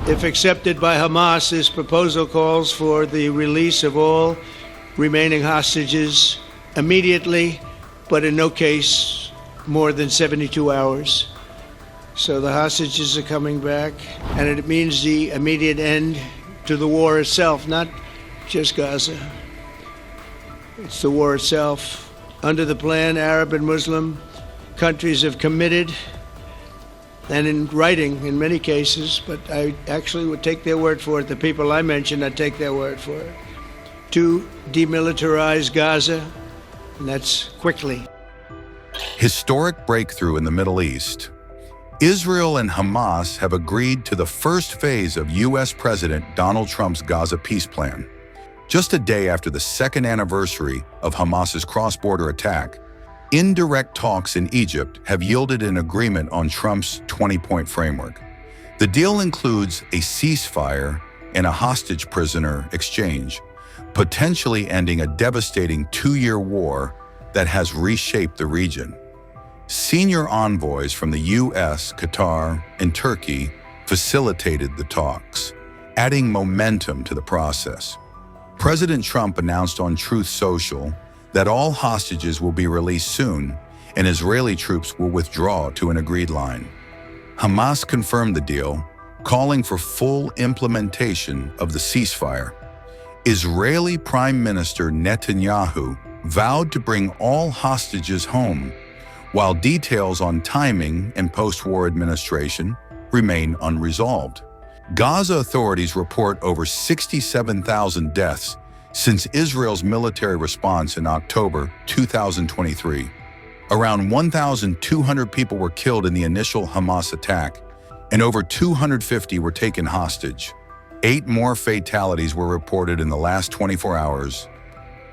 If accepted by Hamas, this proposal calls for the release of all remaining hostages immediately, but in no case more than 72 hours. So the hostages are coming back, and it means the immediate end to the war itself, not just Gaza. It's the war itself. Under the plan, Arab and Muslim countries have committed, and in writing in many cases, but I actually would take their word for it, the people I mentioned, I'd take their word for it, to demilitarize Gaza, and that's quickly. Historic breakthrough in the Middle East. Israel and Hamas have agreed to the first phase of U.S. President Donald Trump's Gaza peace plan. Just a day after the second anniversary of Hamas's cross-border attack, indirect talks in Egypt have yielded an agreement on Trump's 20-point framework. The deal includes a ceasefire and a hostage prisoner exchange, potentially ending a devastating two-year war that has reshaped the region. Senior envoys from the U.S., Qatar, and Turkey facilitated the talks, adding momentum to the process. President Trump announced on Truth Social that all hostages will be released soon and Israeli troops will withdraw to an agreed line. Hamas confirmed the deal, calling for full implementation of the ceasefire. Israeli Prime Minister Netanyahu vowed to bring all hostages home, while details on timing and post-war administration remain unresolved. Gaza authorities report over 67,000 deaths since Israel's military response in October 2023. Around 1,200 people were killed in the initial Hamas attack, and over 250 were taken hostage. 8 more fatalities were reported in the last 24 hours,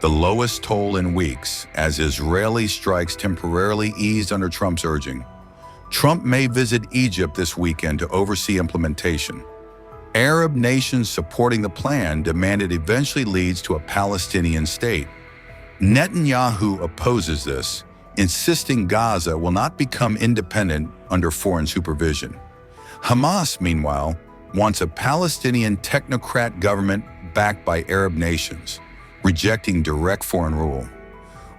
the lowest toll in weeks, as Israeli strikes temporarily eased under Trump's urging. Trump may visit Egypt this weekend to oversee implementation. Arab nations supporting the plan demand it eventually leads to a Palestinian state. Netanyahu opposes this, insisting Gaza will not become independent under foreign supervision. Hamas, meanwhile, wants a Palestinian technocrat government backed by Arab nations, rejecting direct foreign rule.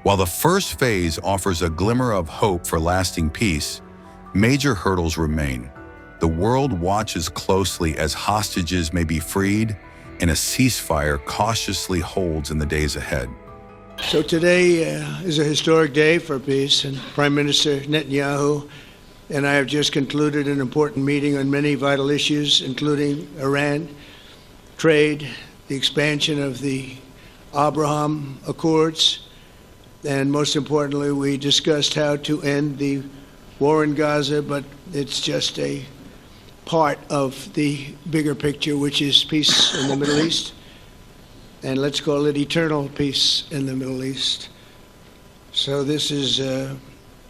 While the first phase offers a glimmer of hope for lasting peace, major hurdles remain. The world watches closely as hostages may be freed and a ceasefire cautiously holds in the days ahead. So today is a historic day for peace, and Prime Minister Netanyahu and I have just concluded an important meeting on many vital issues, including Iran, trade, the expansion of the Abraham Accords, and most importantly, we discussed how to end the war in Gaza, but it's just a part of the bigger picture, which is peace in the Middle East, and let's call it eternal peace in the Middle East. So this is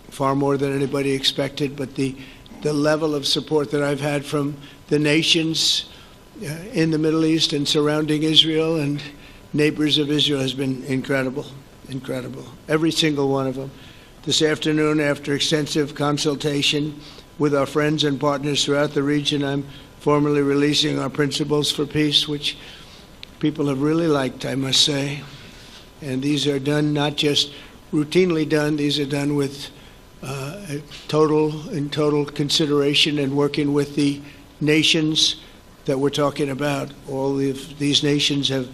far more than anybody expected, but the level of support that I've had from the nations in the Middle East and surrounding Israel and neighbors of Israel has been incredible, incredible. Every single one of them. This afternoon, after extensive consultation with our friends and partners throughout the region, I'm formally releasing our principles for peace, which people have really liked, I must say. And these are done not just routinely done, these are done with total consideration and working with the nations that we're talking about. All of these nations have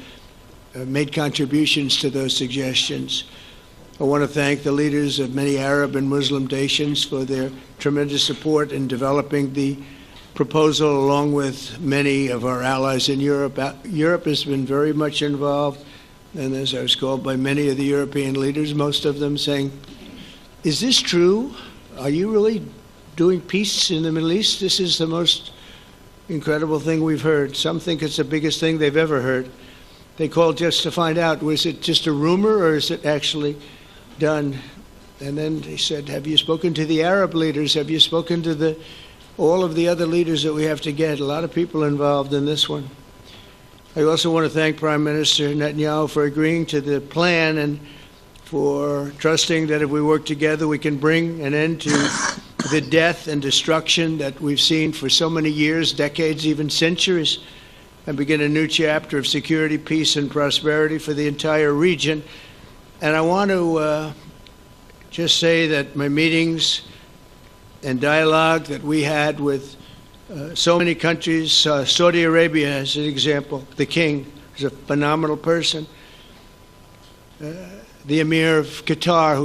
made contributions to those suggestions. I want to thank the leaders of many Arab and Muslim nations for their tremendous support in developing the proposal, along with many of our allies in Europe. Europe has been very much involved, and as I was called by many of the European leaders, most of them saying, is this true? Are you really doing peace in the Middle East? This is the most incredible thing we've heard. Some think it's the biggest thing they've ever heard. They called just to find out, was it just a rumor or is it actually done? And then they said, have you spoken to the Arab leaders? Have you spoken to all of the other leaders that we have to get? A lot of people involved in this one. I also want to thank Prime Minister Netanyahu for agreeing to the plan and for trusting that if we work together, we can bring an end to the death and destruction that we've seen for so many years, decades, even centuries, and begin a new chapter of security, peace, and prosperity for the entire region. And I want to just say that my meetings and dialogue that we had with so many countries, Saudi Arabia as an example, the king is a phenomenal person. The Emir of Qatar,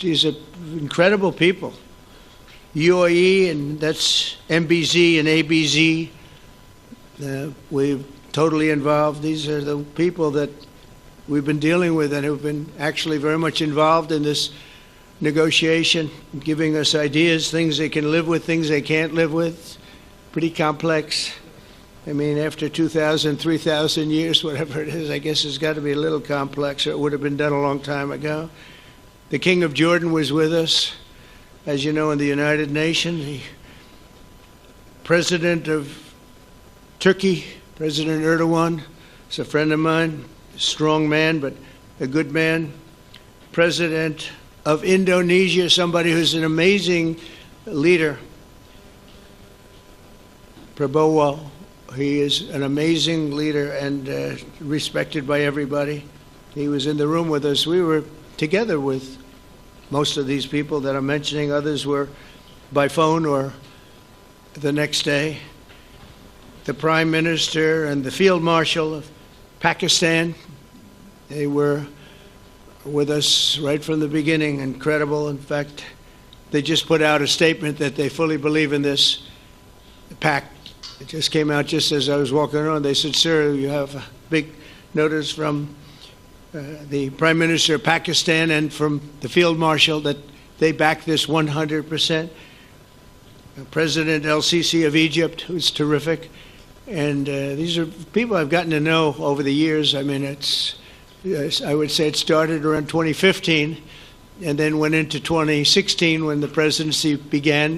he's an incredible people. UAE, and that's MBZ and ABZ. We're totally involved. These are the people that we've been dealing with and who've been actually very much involved in this negotiation, giving us ideas, things they can live with, things they can't live with. Pretty complex. I mean, after 2,000, 3,000 years, whatever it is, I guess it's got to be a little complex, or it would have been done a long time ago. The King of Jordan was with us, as you know, in the United Nations. The President of Turkey, President Erdogan, is a friend of mine, a strong man, but a good man. President of Indonesia, somebody who's an amazing leader, Prabowo. He is an amazing leader and respected by everybody. He was in the room with us. We were together with most of these people that I'm mentioning. Others were by phone or the next day. The Prime Minister and the Field Marshal of Pakistan, they were with us right from the beginning. Incredible. In fact, they just put out a statement that they fully believe in this pact. It just came out just as I was walking around. They said, "Sir, you have a big notice from the Prime Minister of Pakistan and from the Field Marshal that they back this 100%. President El-Sisi of Egypt, who's terrific. And these are people I've gotten to know over the years. I mean, I would say it started around 2015 and then went into 2016 when the presidency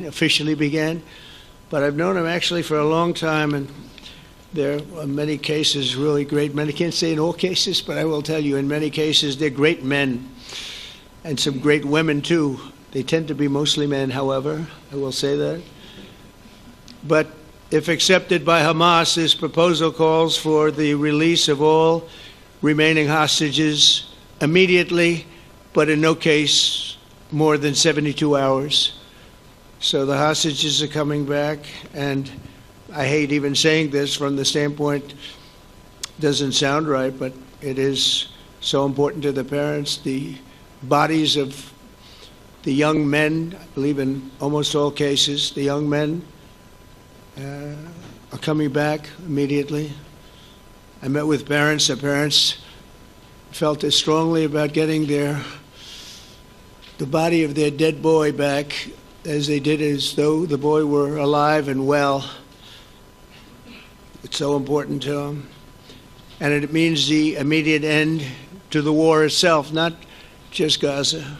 officially began. But I've known him actually for a long time, and there are many cases really great men. I can't say in all cases, but I will tell you in many cases they're great men and some great women too. They tend to be mostly men, however, I will say that. But if accepted by Hamas, this proposal calls for the release of all remaining hostages immediately, but in no case more than 72 hours. So the hostages are coming back, and I hate even saying this from the standpoint, doesn't sound right, but it is so important to the parents. The bodies of the young men, I believe in almost all cases, the young men are coming back immediately. I met with parents. The parents felt as strongly about getting the body of their dead boy back as they did as though the boy were alive and well. It's so important to them. And it means the immediate end to the war itself, not just Gaza.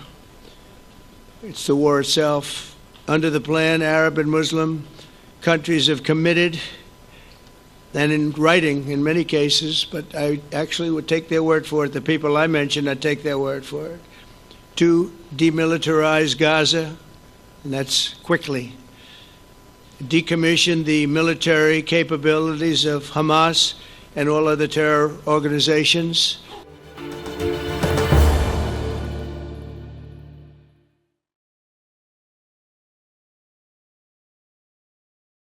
It's the war itself. Under the plan, Arab and Muslim countries have committed, and in writing in many cases, but I actually would take their word for it. The people I mentioned, I'd take their word for it, to demilitarize Gaza, and that's quickly. Decommission the military capabilities of Hamas and all other terror organizations,